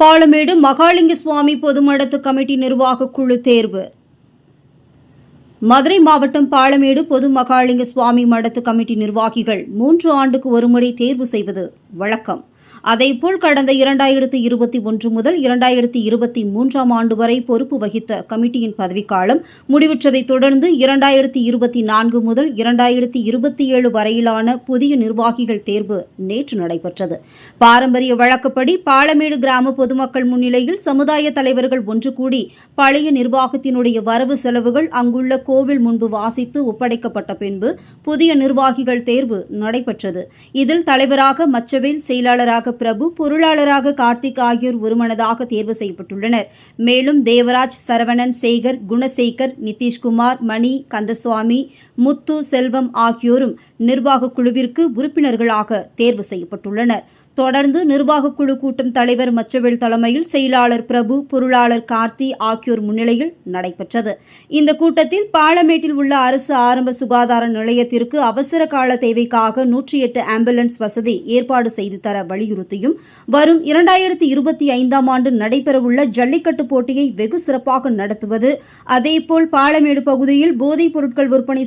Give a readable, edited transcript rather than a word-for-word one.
பாலமேடு மகாலிங்க சுவாமி பொதுமடத்து committee நிர்வாக குழு தேர்வு. மதுரை மாவட்டம் பாலமேடு பொது மகாலிங்க சுவாமி மடத்து கமிட்டி நிர்வாகிகள் 3 ஆண்டுக்கு ஒருமுறை தேர்வு செய்வது வழக்கம். அதேபோல் கடந்த 2021 முதல் 2023 ஆண்டு வரை பொறுப்பு வகித்த கமிட்டியின் பதவிக்காலம் முடிவுற்றதைத் தொடர்ந்து 2024 முதல் 2027 வரையிலான புதிய நிர்வாகிகள் தேர்வு நேற்று நடைபெற்றது. பாரம்பரிய வழக்கப்படி பாலமேடு கிராம பொதுமக்கள் முன்னிலையில் சமுதாய தலைவர்கள் ஒன்று கூடி பழைய நிர்வாகத்தினுடைய வரவு செலவுகள் அங்குள்ள கோவில் முன்பு வாசித்து ஒப்படைக்கப்பட்ட பின்பு புதிய நிர்வாகிகள் தேர்வு நடைபெற்றது. இதில் தலைவராக மச்சவேல், செயலாளராக பிரபு, பொருளாளராக கார்த்திக் ஆகியோர் ஒருமனதாக தேர்வு செய்யப்பட்டுள்ளனர். மேலும் தேவராஜ், சரவணன், சேகர், குணசேகர், நிதிஷ்குமார், மணி, கந்தசுவாமி, முத்து, செல்வம் ஆகியோரும் நிர்வாக குழுவிற்கு உறுப்பினர்களாக தேர்வு செய்யப்பட்டுள்ளனர். தொடர்ந்து நிர்வாக குழு கூட்டம் தலைவர் மச்சவேல் தலைமையில் செயலாளர் பிரபு, பொருளாளர் கார்த்தி ஆகியோர் முன்னிலையில் நடைபெற்றது. இந்த கூட்டத்தில் பாலமேட்டில் உள்ள அரசு ஆரம்ப சுகாதார நிலையத்திற்கு அவசர கால தேவைக்காக 108 ஆம்புலன்ஸ் வசதி ஏற்பாடு செய்து தர வலியுறுத்தியும், வரும் 2025 ஆண்டு நடைபெறவுள்ள ஜல்லிக்கட்டு போட்டியை வெகு சிறப்பாக நடத்துவது, அதேபோல் பாலமேடு பகுதியில் போதைப் பொருட்கள் விற்பனை